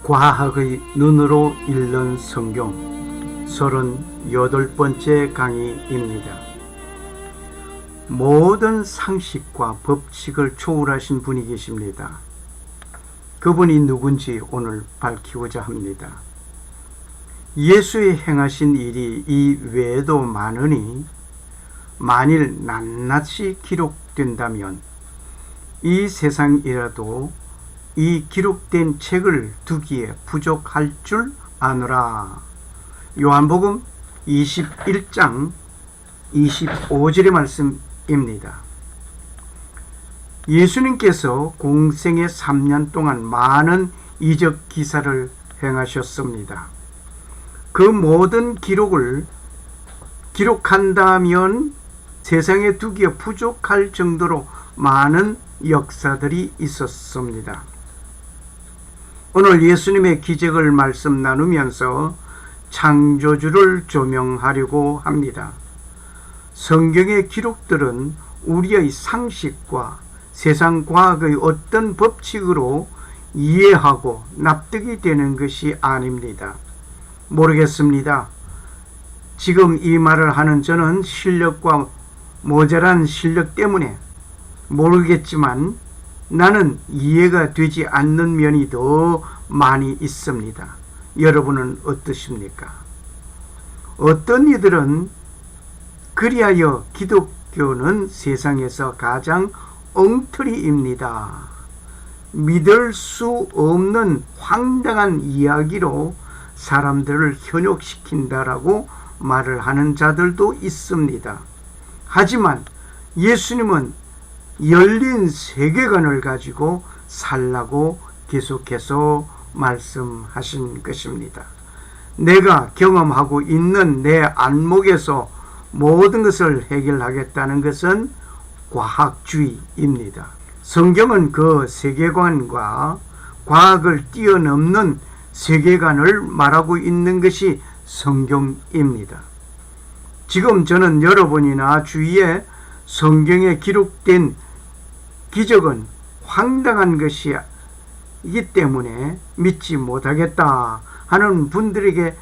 과학의 눈으로 읽는 성경 38번째 강의입니다. 모든 상식과 법칙을 초월하신 분이 계십니다. 그분이 누군지 오늘 밝히고자 합니다. 예수의 행하신 일이 이 외에도 많으니 만일 낱낱이 기록된다면 이 세상이라도 이 기록된 책을 두기에 부족할 줄 아노라. 요한복음 21장 25절의 말씀입니다. 예수님께서 공생의 3년 동안 많은 이적 기사를 행하셨습니다. 그 모든 기록을 기록한다면 세상에 두기에 부족할 정도로 많은 역사들이 있었습니다. 오늘 예수님의 기적을 말씀 나누면서 창조주를 조명하려고 합니다. 성경의 기록들은 우리의 상식과 세상 과학의 어떤 법칙으로 이해하고 납득이 되는 것이 아닙니다. 모르겠습니다. 지금 이 말을 하는 저는 실력과 모자란 실력 때문에 모르겠지만 나는 이해가 되지 않는 면이 더 많이 있습니다. 여러분은 어떠십니까? 어떤 이들은 그리하여 기독교는 세상에서 가장 엉터리입니다. 믿을 수 없는 황당한 이야기로 사람들을 현혹시킨다라고 말을 하는 자들도 있습니다. 하지만 예수님은 열린 세계관을 가지고 살라고 계속해서 말씀하신 것입니다. 내가 경험하고 있는 내 안목에서 모든 것을 해결하겠다는 것은 과학주의입니다. 성경은 그 세계관과 과학을 뛰어넘는 세계관을 말하고 있는 것이 성경입니다. 지금 저는 여러분이나 주위에 성경에 기록된 기적은 황당한 것이기 때문에 믿지 못하겠다 하는 분들에게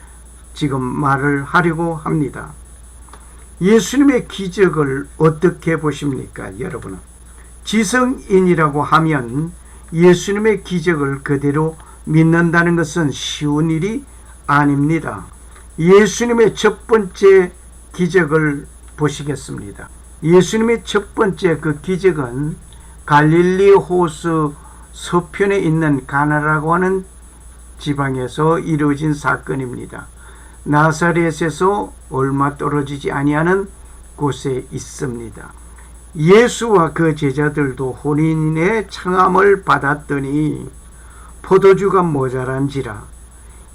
지금 말을 하려고 합니다. 예수님의 기적을 어떻게 보십니까, 여러분은? 지성인이라고 하면 예수님의 기적을 그대로 믿는다는 것은 쉬운 일이 아닙니다. 예수님의 첫 번째 기적을 보시겠습니다. 예수님의 첫 번째 그 기적은 갈릴리 호수 서편에 있는 가나라고 하는 지방에서 이루어진 사건입니다. 나사렛에서 얼마 떨어지지 아니하는 곳에 있습니다. 예수와 그 제자들도 혼인의 청함을 받았더니 포도주가 모자란지라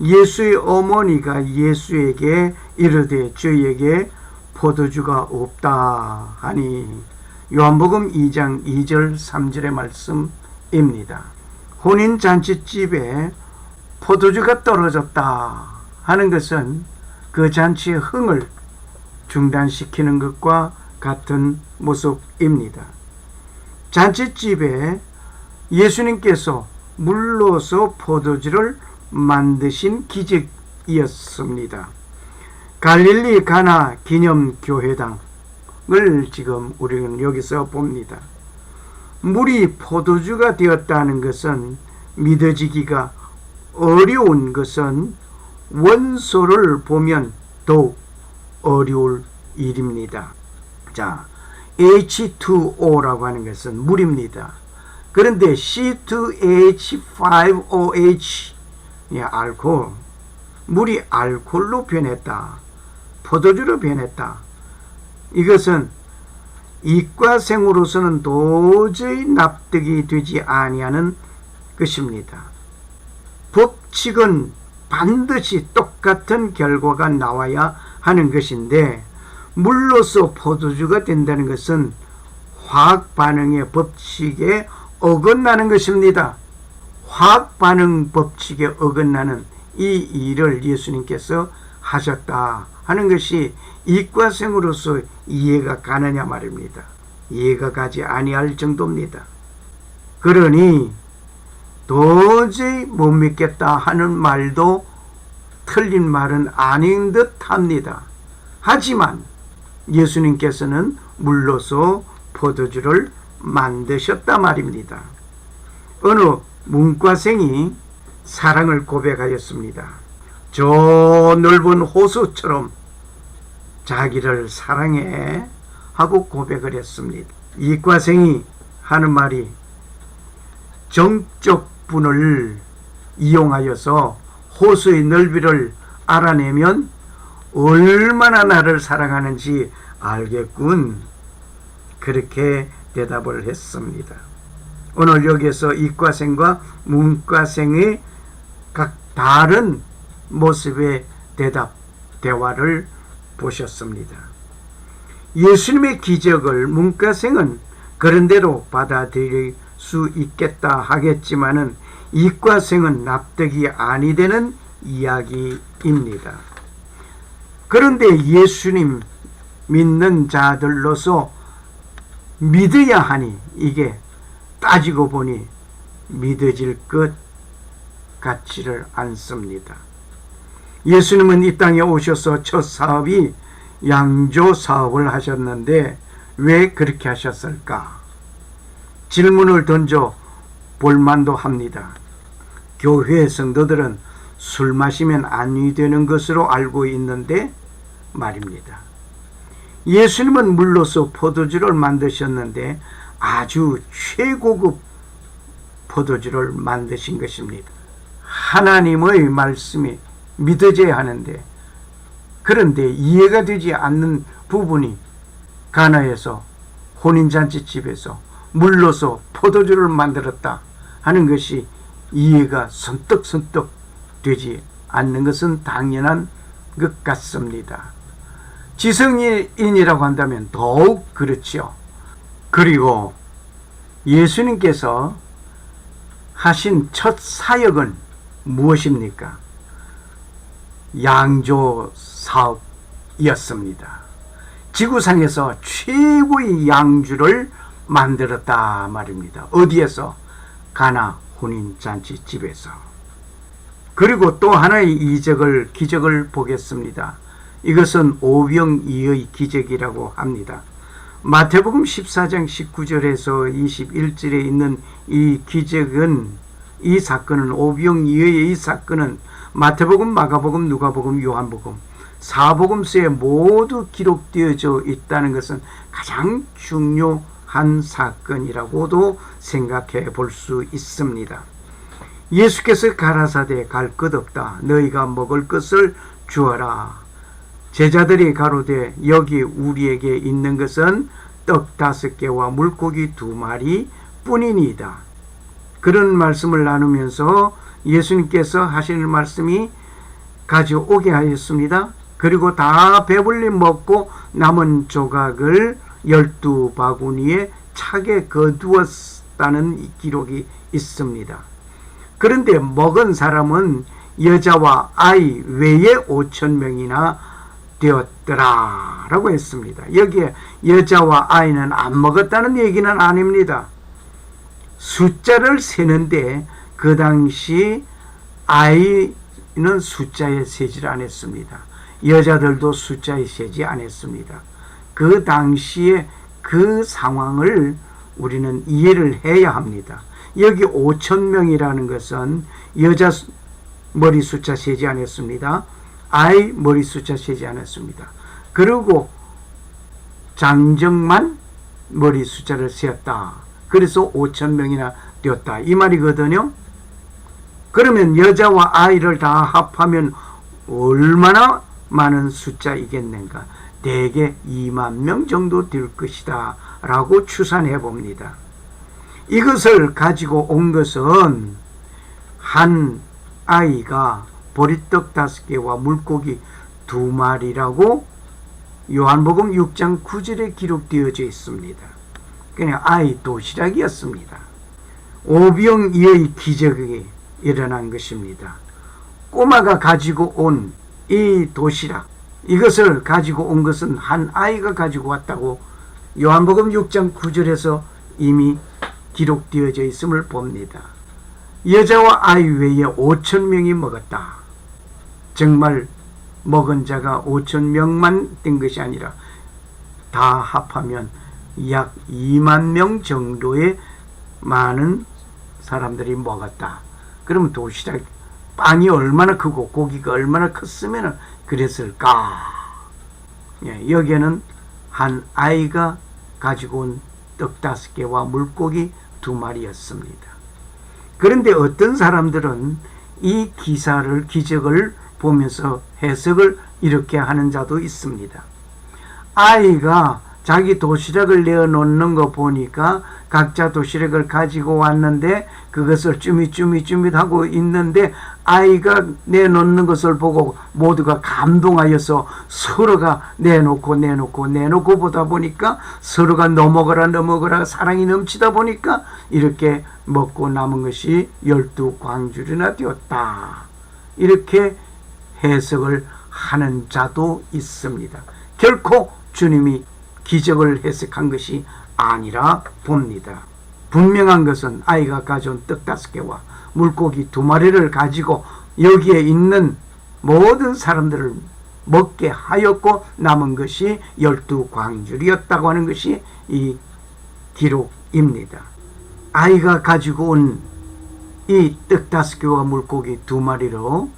예수의 어머니가 예수에게 이르되 저희에게 포도주가 없다 하니 요한복음 2장 2절 3절의 말씀입니다. 혼인잔치집에 포도주가 떨어졌다 하는 것은 그 잔치의 흥을 중단시키는 것과 같은 모습입니다. 잔치집에 예수님께서 물로서 포도주를 만드신 기적이었습니다. 갈릴리 가나 기념교회당을 지금 우리는 여기서 봅니다. 물이 포도주가 되었다는 것은 믿어지기가 어려운 것은 원소를 보면 더욱 어려울 일입니다. 자, H2O라고 하는 것은 물입니다. 그런데 C2H5OH 알코올, 물이 알코올로 변했다. 포도주로 변했다. 이것은 이과생으로서는 도저히 납득이 되지 아니하는 것입니다. 법칙은 반드시 똑같은 결과가 나와야 하는 것인데 물로서 포도주가 된다는 것은 화학 반응의 법칙에 어긋나는 것입니다. 화학 반응 법칙에 어긋나는 이 일을 예수님께서 하셨다 하는 것이 이과생으로서 이해가 가느냐 말입니다. 이해가 가지 아니할 정도입니다. 그러니 도저히 못 믿겠다 하는 말도 틀린 말은 아닌 듯 합니다. 하지만 예수님께서는 물로서 포도주를 만드셨다 말입니다. 어느 문과생이 사랑을 고백하였습니다. 저 넓은 호수처럼 자기를 사랑해 하고 고백을 했습니다. 이과생이 하는 말이 정적 분을 이용하여서 호수의 넓이를 알아내면 얼마나 나를 사랑하는지 알겠군. 그렇게 대답을 했습니다. 오늘 여기에서 이과생과 문과생의 각 다른 모습의 대화를 보셨습니다. 예수님의 기적을 문과생은 그런대로 받아들일 수 있겠다 하겠지만은 이과생은 납득이 아니 되는 이야기입니다. 그런데 예수님 믿는 자들로서 믿어야 하니 이게 따지고 보니 믿어질 것 같지를 않습니다. 예수님은 이 땅에 오셔서 첫 사업이 양조 사업을 하셨는데 왜 그렇게 하셨을까? 질문을 던져 볼만도 합니다. 교회 성도들은 술 마시면 안위 되는 것으로 알고 있는데 말입니다. 예수님은 물로서 포도주를 만드셨는데 아주 최고급 포도주를 만드신 것입니다. 하나님의 말씀이 믿어져야 하는데 그런데 이해가 되지 않는 부분이 가나에서 혼인잔치집에서 물로서 포도주를 만들었다 하는 것이 이해가 선떡선떡 되지 않는 것은 당연한 것 같습니다. 지성인이라고 한다면 더욱 그렇지요. 그리고 예수님께서 하신 첫 사역은 무엇입니까? 양조 사업이었습니다. 지구상에서 최고의 양주를 만들었다 말입니다. 어디에서? 가나 혼인잔치집에서. 그리고 또 하나의 기적을 보겠습니다. 이것은 오병이의 기적이라고 합니다. 마태복음 14장 19절에서 21절에 있는 이 기적은, 이 사건은, 오병이의 이 사건은 마태복음, 마가복음, 누가복음, 요한복음, 사복음서에 모두 기록되어져 있다는 것은 가장 중요한 사건이라고도 생각해 볼 수 있습니다. 예수께서 가라사대 갈 것 없다. 너희가 먹을 것을 주어라. 제자들이 가로되 여기 우리에게 있는 것은 떡 5개와 물고기 2마리 뿐이니이다. 그런 말씀을 나누면서 예수님께서 하시는 말씀이 가져오게 하였습니다. 그리고 다 배불리 먹고 남은 조각을 12바구니에 차게 거두었다는 기록이 있습니다. 그런데 먹은 사람은 여자와 아이 외에 5,000명이나 되었더라 라고 했습니다. 여기에 여자와 아이는 안 먹었다는 얘기는 아닙니다. 숫자를 세는데 그 당시 아이는 숫자에 세질 않았습니다. 여자들도 숫자에 세지 않았습니다. 그 당시에 그 상황을 우리는 이해를 해야 합니다. 여기 5,000명이라는 것은 여자 머리 숫자 세지 않았습니다. 아이 머리 숫자 세지 않았습니다. 그리고 장정만 머리 숫자를 세었다. 그래서 5,000명이나 되었다. 이 말이거든요. 그러면 여자와 아이를 다 합하면 얼마나 많은 숫자이겠는가? 대개 2만 명 정도 될 것이다 라고 추산해 봅니다. 이것을 가지고 온 것은 한 아이가 보리떡 5개와 물고기 2마리라고 요한복음 6장 9절에 기록되어져 있습니다. 그냥 아이 도시락이었습니다. 오병이의 기적이 일어난 것입니다. 꼬마가 가지고 온 이 도시락, 이것을 가지고 온 것은 한 아이가 가지고 왔다고 요한복음 6장 9절에서 이미 기록되어져 있음을 봅니다. 여자와 아이 외에 5천 명이 먹었다. 정말 먹은 자가 5천 명만 된 것이 아니라 다 합하면 약 2만 명 정도의 많은 사람들이 먹었다. 그러면 도시락 빵이 얼마나 크고 고기가 얼마나 컸으면 그랬을까? 여기에는 한 아이가 가지고 온 떡 5개와 물고기 2마리였습니다. 그런데 어떤 사람들은 이 기적을 보면서 해석을 이렇게 하는 자도 있습니다. 아이가 자기 도시락을 내어놓는 거 보니까 각자 도시락을 가지고 왔는데 그것을 쭈밋쭈밋하고 있는데 아이가 내놓는 것을 보고 모두가 감동하여서 서로가 내놓고 보다 보니까 서로가 넘어가라 사랑이 넘치다 보니까 이렇게 먹고 남은 것이 12광줄이나 되었다. 이렇게 해석을 하는 자도 있습니다. 결코 주님이 기적을 해석한 것이 아니라 봅니다. 분명한 것은 아이가 가져온 떡 5개와 물고기 2마리를 가지고 여기에 있는 모든 사람들을 먹게 하였고 남은 것이 12광줄이었다고 하는 것이 이 기록입니다. 아이가 가지고 온 이 떡 5개와 물고기 2마리로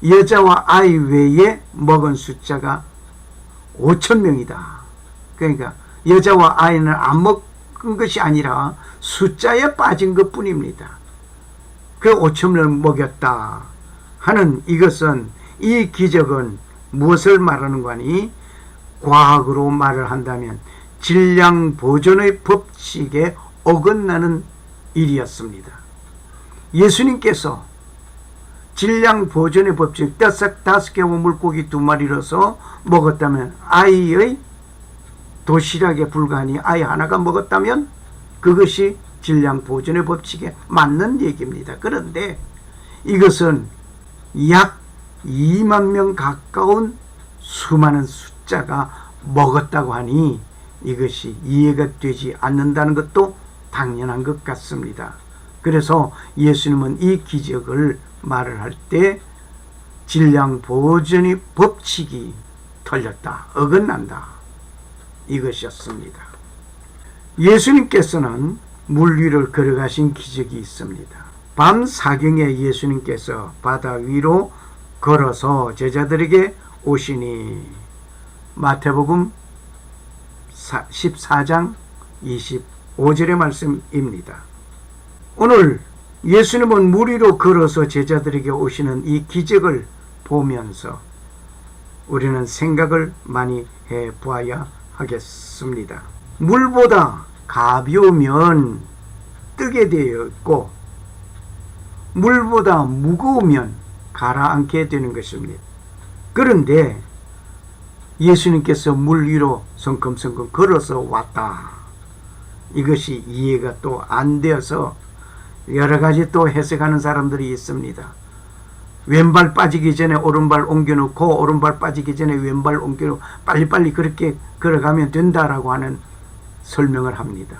여자와 아이 외에 먹은 숫자가 5천 명이다. 그러니까 여자와 아이는 안 먹은 것이 아니라 숫자에 빠진 것 뿐입니다. 그 5천 명을 먹였다 하는 이것은, 이 기적은 무엇을 말하는 거니? 과학으로 말을 한다면 질량 보존의 법칙에 어긋나는 일이었습니다. 예수님께서 질량 보존의 법칙 떡 5개와 물고기 2마리로서 먹었다면 아이의 도시락에 불과하니 아이 하나가 먹었다면 그것이 질량 보존의 법칙에 맞는 얘기입니다. 그런데 이것은 약 2만 명 가까운 수많은 숫자가 먹었다고 하니 이것이 이해가 되지 않는다는 것도 당연한 것 같습니다. 그래서 예수님은 이 기적을 말을 할 때 질량 보존의 법칙이 틀렸다, 어긋난다, 이것이었습니다. 예수님께서는 물 위를 걸어가신 기적이 있습니다. 밤 사경에 예수님께서 바다 위로 걸어서 제자들에게 오시니, 마태복음 14장 25절의 말씀입니다. 오늘 예수님은 물 위로 걸어서 제자들에게 오시는 이 기적을 보면서 우리는 생각을 많이 해보아야 하겠습니다. 물보다 가벼우면 뜨게 되어 있고 물보다 무거우면 가라앉게 되는 것입니다. 그런데 예수님께서 물 위로 성큼성큼 걸어서 왔다, 이것이 이해가 또 안 되어서 여러 가지 또 해석하는 사람들이 있습니다. 왼발 빠지기 전에 오른발 옮겨놓고 오른발 빠지기 전에 왼발 옮겨놓고 빨리빨리 그렇게 걸어가면 된다라고 하는 설명을 합니다.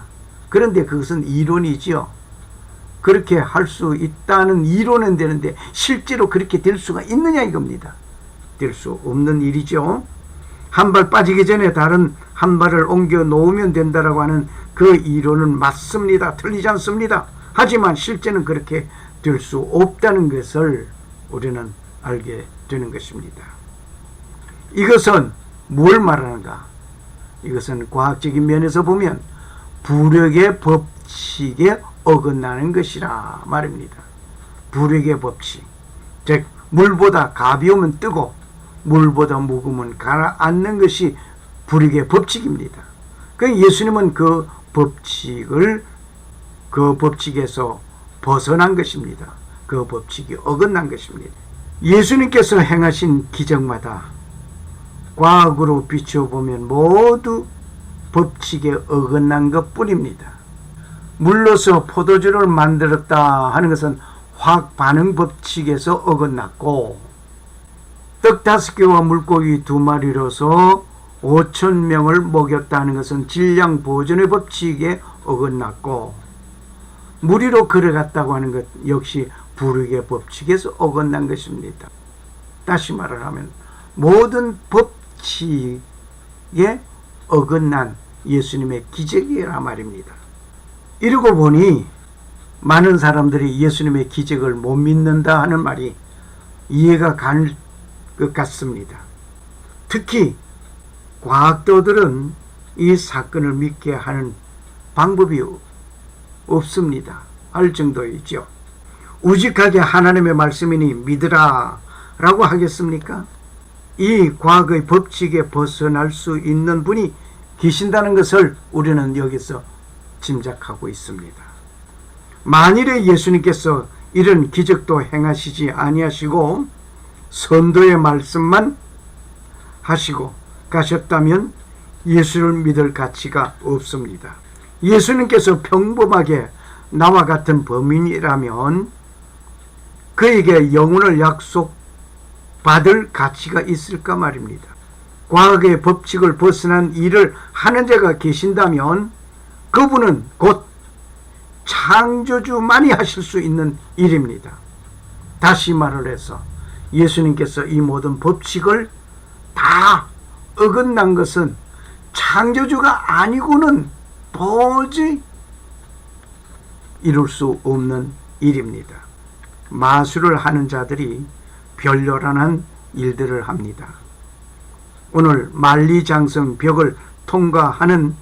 그런데 그것은 이론이지요. 그렇게 할 수 있다는 이론은 되는데 실제로 그렇게 될 수가 있느냐 이겁니다. 될 수 없는 일이죠. 한 발 빠지기 전에 다른 한 발을 옮겨 놓으면 된다라고 하는 그 이론은 맞습니다. 틀리지 않습니다. 하지만 실제는 그렇게 될 수 없다는 것을 우리는 알게 되는 것입니다. 이것은 뭘 말하는가? 이것은 과학적인 면에서 보면 부력의 법칙에 어긋나는 것이라 말입니다. 부력의 법칙, 즉 물보다 가벼우면 뜨고 물보다 무거우면 가라앉는 것이 부력의 법칙입니다. 그 예수님은 그 법칙에서 벗어난 것입니다. 그 법칙이 어긋난 것입니다. 예수님께서 행하신 기적마다 과학으로 비춰보면 모두 법칙에 어긋난 것 뿐입니다. 물로서 포도주를 만들었다 하는 것은 화학 반응 법칙에서 어긋났고, 떡 5개와 물고기 2마리로서 5천 명을 먹였다는 것은 질량 보존의 법칙에 어긋났고, 물 위로 걸어갔다고 하는 것 역시 불의의 법칙에서 어긋난 것입니다. 다시 말을 하면 모든 법칙에 어긋난 예수님의 기적이라 말입니다. 이러고 보니 많은 사람들이 예수님의 기적을 못 믿는다 하는 말이 이해가 갈 것 같습니다. 특히 과학도들은 이 사건을 믿게 하는 방법이 없습니다. 할 정도이죠. 우직하게 하나님의 말씀이니 믿으라 라고 하겠습니까? 이 과거의 법칙에 벗어날 수 있는 분이 계신다는 것을 우리는 여기서 짐작하고 있습니다. 만일에 예수님께서 이런 기적도 행하시지 아니하시고 선도의 말씀만 하시고 가셨다면 예수를 믿을 가치가 없습니다. 예수님께서 평범하게 나와 같은 범인이라면 그에게 영혼을 약속받을 가치가 있을까 말입니다. 과학의 법칙을 벗어난 일을 하는 자가 계신다면 그분은 곧 창조주만이 하실 수 있는 일입니다. 다시 말을 해서 예수님께서 이 모든 법칙을 다 어긋난 것은 창조주가 아니고는 도저히 이룰 수 없는 일입니다. 마술을 하는 자들이 별요란한 일들을 합니다. 오늘 만리장성 벽을 통과하는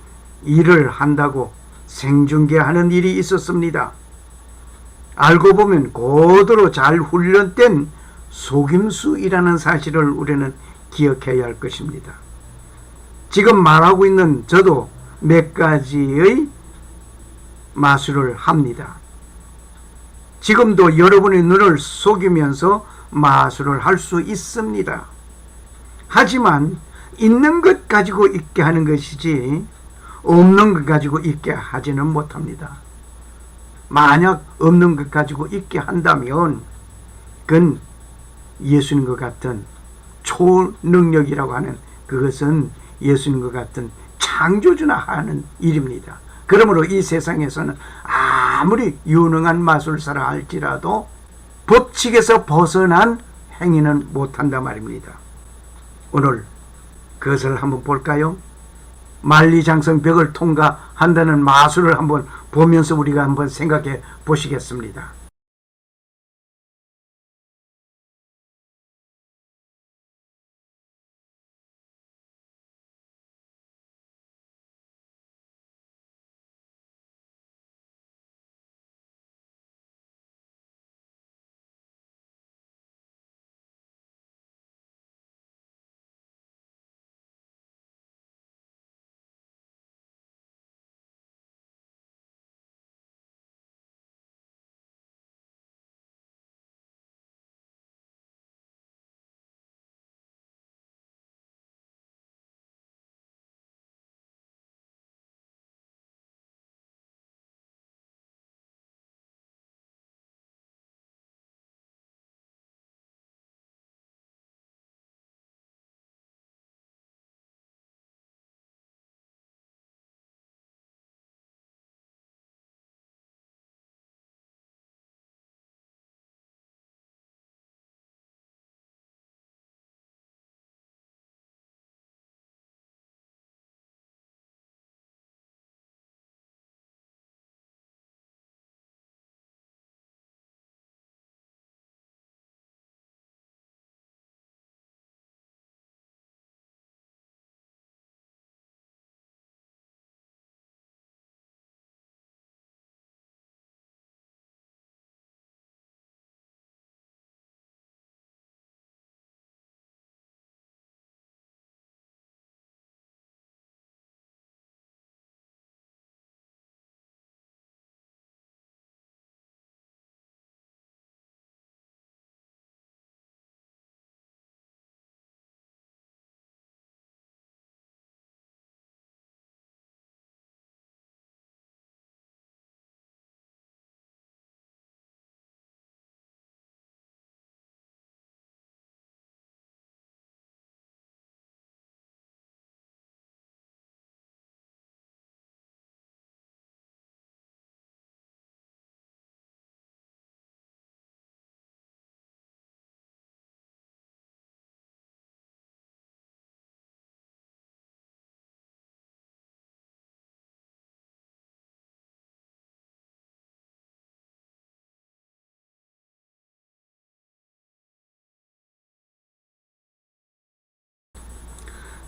일을 한다고 생중계하는 일이 있었습니다. 알고 보면 고도로 잘 훈련된 속임수이라는 사실을 우리는 기억해야 할 것입니다. 지금 말하고 있는 저도 몇 가지의 마술을 합니다. 지금도 여러분의 눈을 속이면서 마술을 할 수 있습니다. 하지만 있는 것 가지고 있게 하는 것이지 없는 것 가지고 있게 하지는 못합니다. 만약 없는 것 가지고 있게 한다면 그건 예수님과 같은 초능력이라고 하는 그것은 예수님과 같은 창조주나 하는 일입니다. 그러므로 이 세상에서는 아무리 유능한 마술사라 할지라도 법칙에서 벗어난 행위는 못한다 말입니다. 오늘 그것을 한번 볼까요? 만리장성 벽을 통과한다는 마술을 한번 보면서 우리가 한번 생각해 보시겠습니다.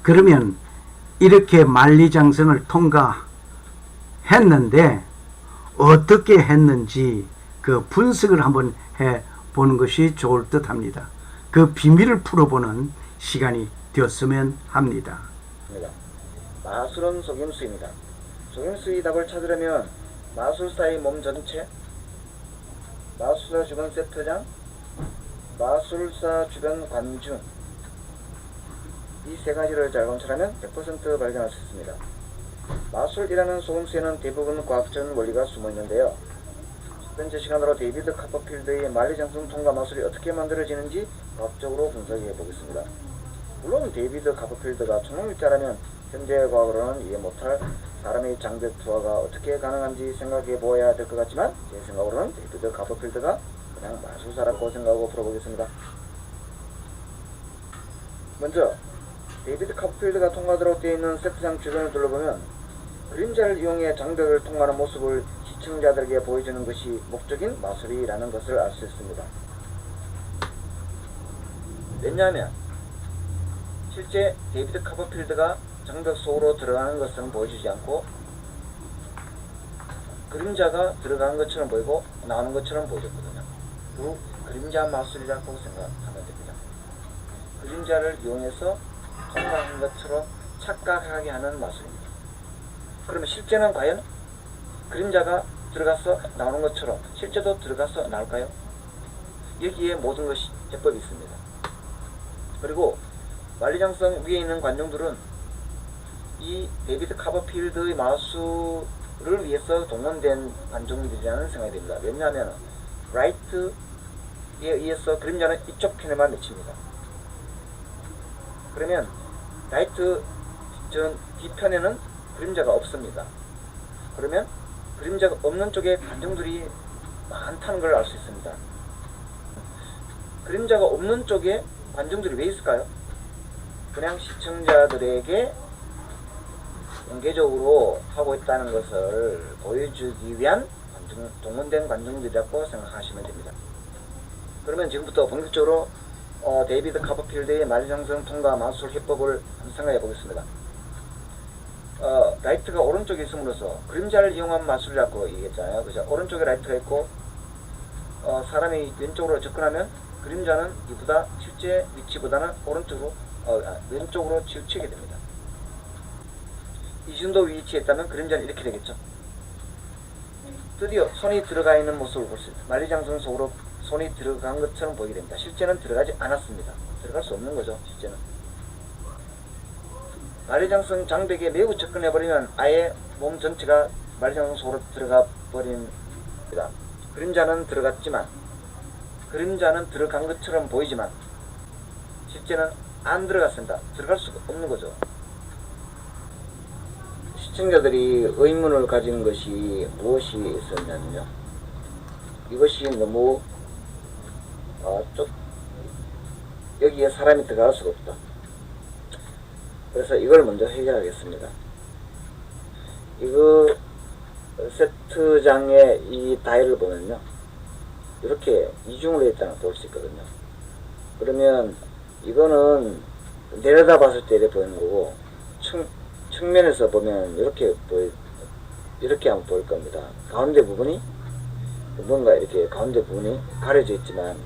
그러면 이렇게 만리장성을 통과했는데 어떻게 했는지 그 분석을 한번 해 보는 것이 좋을 듯 합니다. 그 비밀을 풀어보는 시간이 되었으면 합니다. 마술은 속임수입니다. 속임수의 답을 찾으려면 마술사의 몸 전체, 마술사 주변 세트장, 마술사 주변 관중, 이 세 가지를 잘 관찰하면 100% 발견할 수 있습니다. 마술이라는 속임수에는 대부분 과학적인 원리가 숨어 있는데요. 첫 번째 시간으로 데이비드 카퍼필드의 만리장성 통과 마술이 어떻게 만들어지는지 과학적으로 분석해 보겠습니다. 물론 데이비드 카퍼필드가 천문학자라면 현재 과학으로는 이해 못할 사람의 장벽 투하가 어떻게 가능한지 생각해 보아야 될 것 같지만 제 생각으로는 데이비드 카퍼필드가 그냥 마술사라고 생각하고 풀어보겠습니다. 먼저 데이비드 카퍼필드가 통과도록 되어 있는 세트장 주변을 둘러보면 그림자를 이용해 장벽을 통과하는 모습을 시청자들에게 보여주는 것이 목적인 마술이라는 것을 알 수 있습니다. 왜냐하면 실제 데이비드 카퍼필드가 장벽 속으로 들어가는 것은 보여주지 않고 그림자가 들어가는 것처럼 보이고 나오는 것처럼 보여졌거든요. 그 그림자 마술이라고 생각하면 됩니다. 그림자를 이용해서 통과하는 것처럼 착각하게 하는 마술입니다. 그러면 실제는 과연 그림자가 들어가서 나오는 것처럼 실제도 들어가서 나올까요? 여기에 모든 것이 해법이 있습니다. 그리고 만리장성 위에 있는 관중들은 이 데이비드 카퍼필드의 마술을 위해서 동원된 관중들이라는 생각이 듭니다. 왜냐하면 라이트에 의해서 그림자는 이쪽 편에만 맺힙니다. 그러면 라이트 전 뒤편에는 그림자가 없습니다. 그러면 그림자가 없는 쪽에 관중들이 많다는 걸 알 수 있습니다. 그림자가 없는 쪽에 관중들이 왜 있을까요? 그냥 시청자들에게 공개적으로 하고 있다는 것을 보여주기 위한 동원된 관중들이라고 생각하시면 됩니다. 그러면 지금부터 본격적으로 데이비드 카퍼필드의 만리장성 통과 마술 해법을 한번 생각해 보겠습니다. 라이트가 오른쪽에 있음으로써 그림자를 이용한 마술이라고 얘기했잖아요. 그죠? 오른쪽에 라이트가 있고 사람이 왼쪽으로 접근하면 그림자는 이보다 실제 위치보다는 오른쪽으로 왼쪽으로 치우치게 됩니다. 이 정도 위치에 있다면 그림자는 이렇게 되겠죠. 드디어 손이 들어가 있는 모습을 볼 수 있습니다. 만리장성 속으로 손이 들어간 것처럼 보이게 됩니다. 실제는 들어가지 않았습니다. 들어갈 수 없는 거죠. 실제는. 만리장성 장벽에 매우 접근해버리면 아예 몸 전체가 만리장성 속으로 들어가 버립니다. 그림자는 들어갔지만 그림자는 들어간 것처럼 보이지만 실제는 안 들어갔습니다. 들어갈 수가 없는 거죠. 시청자들이 의문을 가지는 것이 무엇이 있었냐면요. 이것이 너무 여기에 사람이 들어갈 수가 없다. 그래서 이걸 먼저 해결하겠습니다. 이거 세트장의 이 다이를 보면요. 이렇게 이중으로 있다는 걸 볼 수 있거든요. 그러면 이거는 내려다 봤을 때 이렇게 보이는 거고 측면에서 보면 이렇게 한번 보일 겁니다. 가운데 부분이 뭔가 이렇게 가운데 부분이 가려져 있지만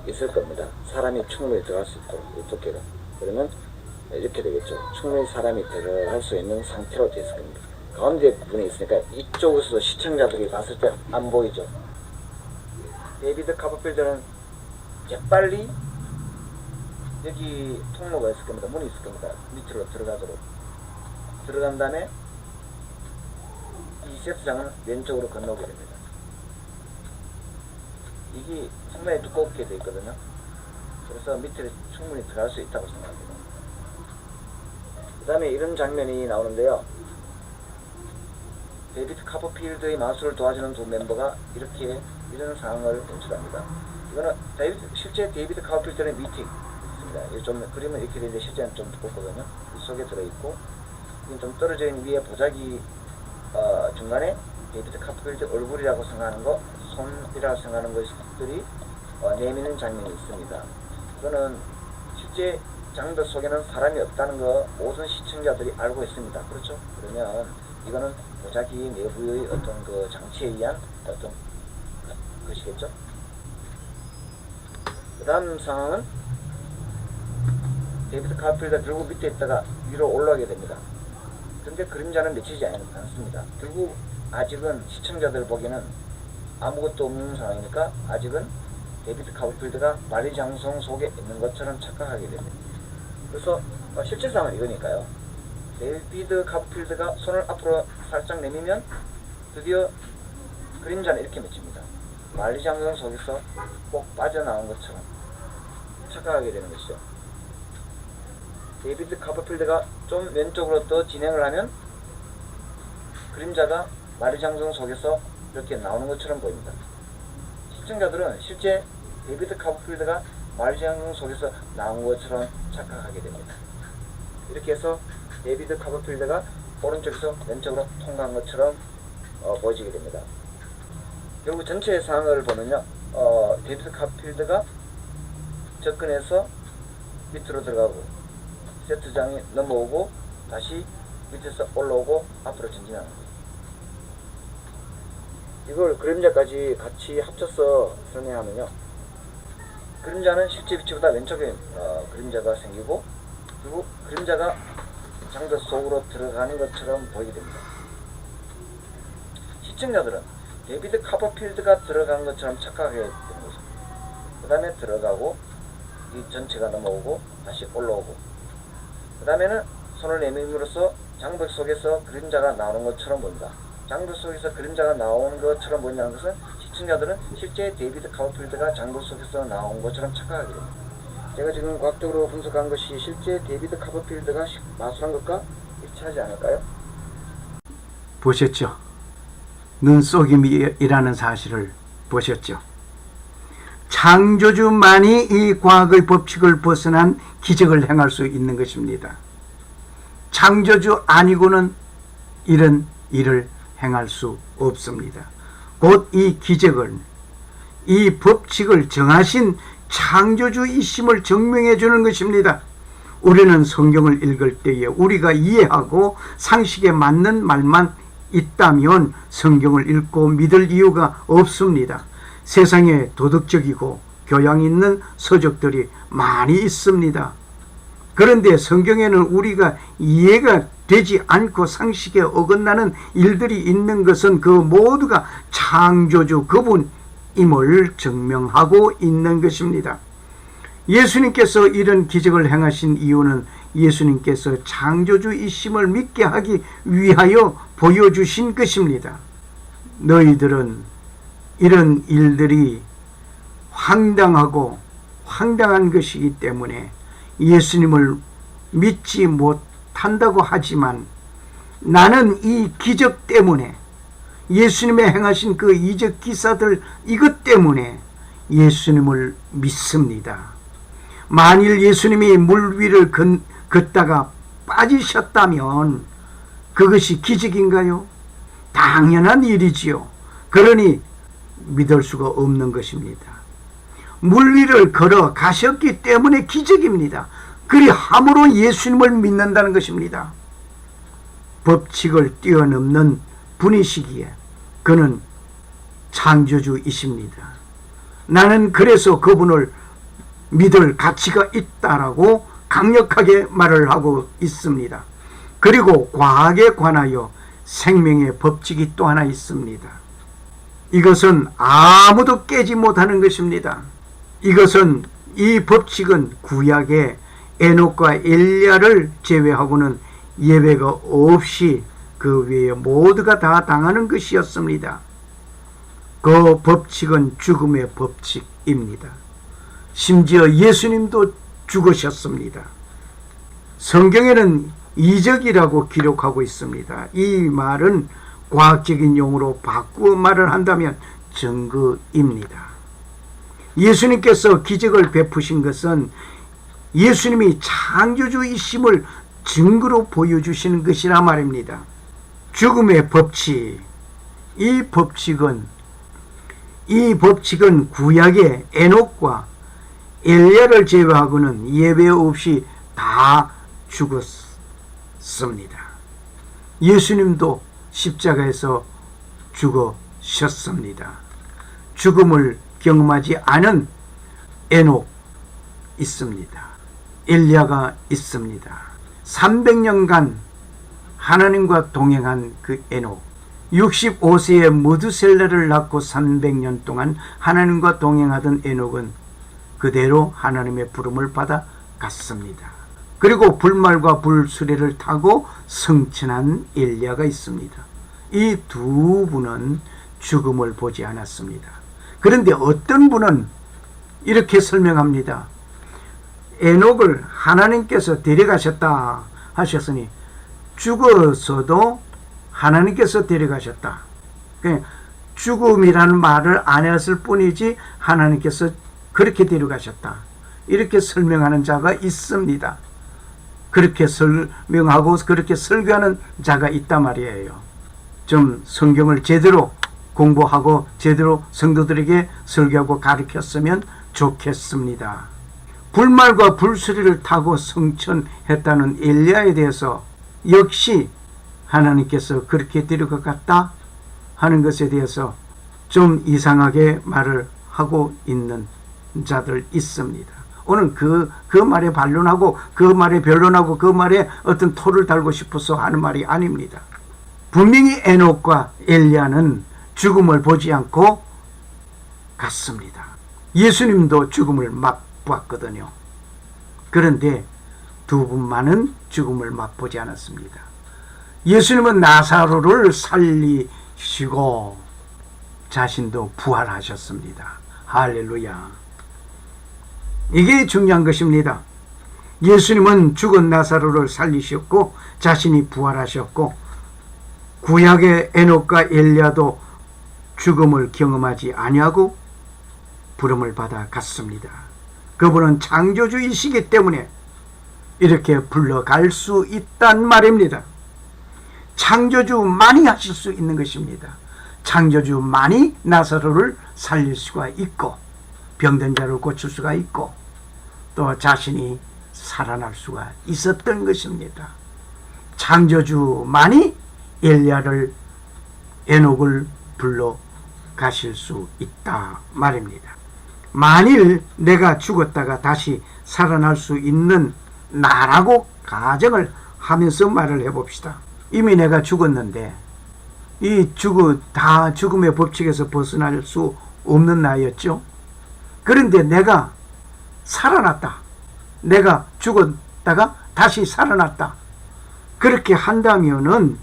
있을 겁니다. 사람이 충분히 들어갈 수 있도록 이쪽에가. 그러면 이렇게 되겠죠. 충분히 사람이 들어갈 수 있는 상태로 되어 있을 겁니다. 가운데 부분이 있으니까 이쪽에서 시청자들이 봤을 때 안 보이죠. 데이비드 카퍼필드는 재빨리 여기 통로가 있을 겁니다. 문이 있을 겁니다. 밑으로 들어가도록. 들어간 다음에 이 세트장은 왼쪽으로 건너게 됩니다. 이게 상당히 두껍게 되어 있거든요. 그래서 밑에 충분히 들어갈 수 있다고 생각합니다. 그 다음에 이런 장면이 나오는데요. 데이비드 카퍼필드의 마술을 도와주는 두 멤버가 이런 상황을 연출합니다. 이거는 실제 데이비드 카퍼필드의 미팅 있습니다. 좀 그림은 이렇게 되는데 실제는 좀 두껍거든요. 이 속에 들어있고 좀 떨어져 있는 위에 보자기 중간에 데이비드 카퍼필드 얼굴이라고 생각하는 거, 손이라고 생각하는 것들이 내미는 장면이 있습니다. 이거는 실제 장벽 속에는 사람이 없다는 거 모든 시청자들이 알고 있습니다. 그렇죠? 그러면 이거는 도자기 내부의 어떤 그 장치에 의한 어떤 것이겠죠? 그 다음 상황은 데이비드 카프필드가 들고 밑에 있다가 위로 올라오게 됩니다. 근데 그림자는 맺히지 않습니다. 결국 아직은 시청자들 보기에는 아무것도 없는 상황이니까 아직은 데이비드 카프필드가 만리장성 속에 있는 것처럼 착각하게 됩니다. 그래서 실제상은 이거니까요. 데이비드 카프필드가 손을 앞으로 살짝 내밀면 드디어 그림자는 이렇게 맺힙니다. 만리장성 속에서 꼭 빠져나온 것처럼 착각하게 되는 것이죠. 데이비드 카퍼필드가 좀 왼쪽으로 더 진행을 하면 그림자가 만리장성 속에서 이렇게 나오는 것처럼 보입니다. 시청자들은 실제 데이비드 카퍼필드가 만리장성 속에서 나온 것처럼 착각하게 됩니다. 이렇게 해서 데이비드 카퍼필드가 오른쪽에서 왼쪽으로 통과한 것처럼 보여지게 됩니다. 결국 전체 상황을 보면요, 데이비드 카퍼필드가 접근해서 밑으로 들어가고 세트장이 넘어오고 다시 밑에서 올라오고 앞으로 전진하는 거예요. 이걸 그림자까지 같이 합쳐서 설명하면요, 그림자는 실제 위치보다 왼쪽에 그림자가 생기고 그리고 그림자가 장벽 속으로 들어가는 것처럼 보이게 됩니다. 시청자들은 데이비드 카퍼필드가 들어간 것처럼 착각하게 되는 거죠. 그 다음에 들어가고 이 전체가 넘어오고 다시 올라오고 그 다음에는 손을 내밀므로써 장벽 속에서 그림자가 나오는 것처럼 보인다. 장벽 속에서 그림자가 나오는 것처럼 보인다는 것은 시청자들은 실제 데이비드 카퍼필드가 장벽 속에서 나온 것처럼 착각하게 됩니다. 제가 지금 과학적으로 분석한 것이 실제 데이비드 카퍼필드가 마술한 것과 일치하지 않을까요? 보셨죠? 눈속임이라는 사실을 보셨죠? 창조주만이 이 과학의 법칙을 벗어난 기적을 행할 수 있는 것입니다. 창조주 아니고는 이런 일을 행할 수 없습니다. 곧 이 기적을, 이 법칙을 정하신 창조주이심을 증명해 주는 것입니다. 우리는 성경을 읽을 때에 우리가 이해하고 상식에 맞는 말만 있다면 성경을 읽고 믿을 이유가 없습니다. 세상에 도덕적이고 교양 있는 서적들이 많이 있습니다. 그런데 성경에는 우리가 이해가 되지 않고 상식에 어긋나는 일들이 있는 것은 그 모두가 창조주 그분임을 증명하고 있는 것입니다. 예수님께서 이런 기적을 행하신 이유는 예수님께서 창조주이심을 믿게 하기 위하여 보여주신 것입니다. 너희들은 이런 일들이 황당한 것이기 때문에 예수님을 믿지 못한다고 하지만 나는 이 기적 때문에 예수님의 행하신 그 이적 기사들 이것 때문에 예수님을 믿습니다. 만일 예수님이 물 위를 걷다가 빠지셨다면 그것이 기적인가요? 당연한 일이지요. 그러니 믿을 수가 없는 것입니다. 물 위를 걸어 가셨기 때문에 기적입니다. 그리 함으로 예수님을 믿는다는 것입니다. 법칙을 뛰어넘는 분이시기에 그는 창조주이십니다. 나는 그래서 그분을 믿을 가치가 있다라고 강력하게 말을 하고 있습니다. 그리고 과학에 관하여 생명의 법칙이 또 하나 있습니다. 이것은 아무도 깨지 못하는 것입니다. 이 법칙은 구약의 에녹과 엘리야를 제외하고는 예외가 없이 그 외에 모두가 다 당하는 것이었습니다. 그 법칙은 죽음의 법칙입니다. 심지어 예수님도 죽으셨습니다. 성경에는 이적이라고 기록하고 있습니다. 이 말은 과학적인 용어로 바꾸어 말을 한다면 증거입니다. 예수님께서 기적을 베푸신 것은 예수님이 창조주이심을 증거로 보여주시는 것이라 말입니다. 죽음의 법칙, 이 법칙은 구약의 에녹과 엘리야를 제외하고는 예외 없이 다 죽었습니다. 예수님도 십자가에서 죽으셨습니다. 죽음을 경험하지 않은 에녹 있습니다. 엘리야가 있습니다. 300년간 하나님과 동행한 그 에녹, 65세에 무드셀라를 낳고 300년 동안 하나님과 동행하던 에녹은 그대로 하나님의 부름을 받아 갔습니다. 그리고 불말과 불수레를 타고 승천한 엘리야가 있습니다. 이 두 분은 죽음을 보지 않았습니다. 그런데 어떤 분은 이렇게 설명합니다. 에녹을 하나님께서 데려가셨다 하셨으니 죽어서도 하나님께서 데려가셨다. 죽음이라는 말을 안 했을 뿐이지 하나님께서 그렇게 데려가셨다. 이렇게 설명하는 자가 있습니다. 그렇게 설명하고 그렇게 설교하는 자가 있단 말이에요. 좀 성경을 제대로 공부하고 제대로 성도들에게 설교하고 가르쳤으면 좋겠습니다. 불말과 불수리를 타고 승천했다는 엘리야에 대해서 역시 하나님께서 그렇게 데려갔다 하는 것에 대해서 좀 이상하게 말을 하고 있는 자들 있습니다. 오늘 그 말에 반론하고 그 말에 변론하고 그 말에 어떤 토를 달고 싶어서 하는 말이 아닙니다. 분명히 에녹과 엘리야는 죽음을 보지 않고 갔습니다. 예수님도 죽음을 맛보았거든요. 그런데 두 분만은 죽음을 맛보지 않았습니다. 예수님은 나사로를 살리시고 자신도 부활하셨습니다. 할렐루야. 이게 중요한 것입니다. 예수님은 죽은 나사로를 살리셨고 자신이 부활하셨고 구약의 에녹과 엘리야도 죽음을 경험하지 아니하고 부름을 받아 갔습니다. 그분은 창조주이시기 때문에 이렇게 불러갈 수 있단 말입니다. 창조주만이 하실 수 있는 것입니다. 창조주만이 나사로를 살릴 수가 있고 병든 자를 고칠 수가 있고 또 자신이 살아날 수가 있었던 것입니다. 창조주만이 엘리야를 에녹을 불러 가실 수 있다 말입니다. 만일 내가 죽었다가 다시 살아날 수 있는 나라고 가정을 하면서 말을 해봅시다. 이미 내가 죽었는데 이 다 죽음의 법칙에서 벗어날 수 없는 나였죠. 그런데 내가 살아났다. 내가 죽었다가 다시 살아났다. 그렇게 한다면은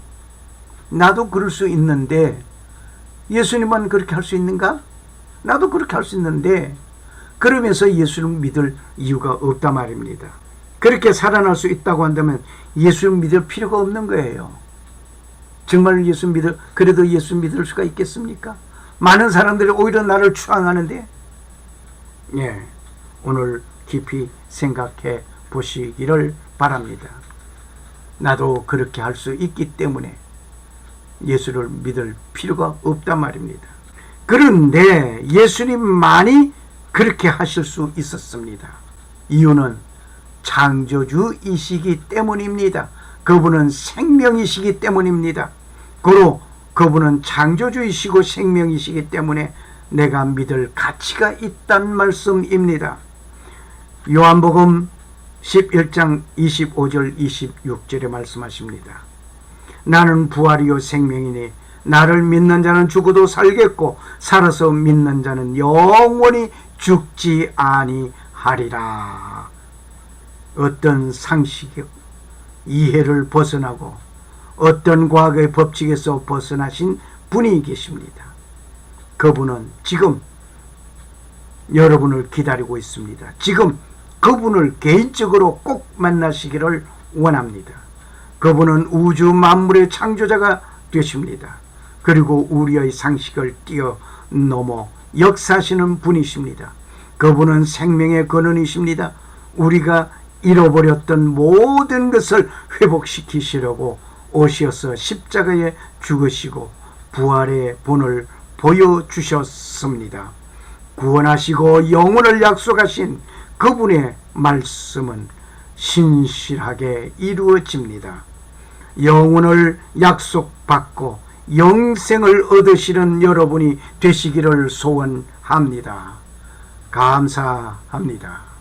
나도 그럴 수 있는데 예수님은 그렇게 할 수 있는가? 나도 그렇게 할 수 있는데 그러면서 예수를 믿을 이유가 없단 말입니다. 그렇게 살아날 수 있다고 한다면 예수를 믿을 필요가 없는 거예요. 정말 그래도 예수 믿을 수가 있겠습니까? 많은 사람들이 오히려 나를 추앙하는데 오늘 깊이 생각해 보시기를 바랍니다. 나도 그렇게 할 수 있기 때문에 예수를 믿을 필요가 없단 말입니다. 그런데 예수님만이 그렇게 하실 수 있었습니다. 이유는 창조주이시기 때문입니다. 그분은 생명이시기 때문입니다. 고로 그분은 창조주이시고 생명이시기 때문에 내가 믿을 가치가 있단 말씀입니다. 요한복음 11장 25절 26절에 말씀하십니다. 나는 부활이요 생명이니 나를 믿는 자는 죽어도 살겠고 살아서 믿는 자는 영원히 죽지 아니하리라. 어떤 상식 이해를 벗어나고 어떤 과거의 법칙에서 벗어나신 분이 계십니다. 그분은 지금 여러분을 기다리고 있습니다. 지금 그분을 개인적으로 꼭 만나시기를 원합니다. 그분은 우주 만물의 창조자가 되십니다. 그리고 우리의 상식을 뛰어넘어 역사하시는 분이십니다. 그분은 생명의 근원이십니다. 우리가 잃어버렸던 모든 것을 회복시키시려고 오셔서 십자가에 죽으시고 부활의 본을 보여주셨습니다. 구원하시고 영혼을 약속하신 그분의 말씀은 신실하게 이루어집니다. 영혼을 약속받고 영생을 얻으시는 여러분이 되시기를 소원합니다. 감사합니다.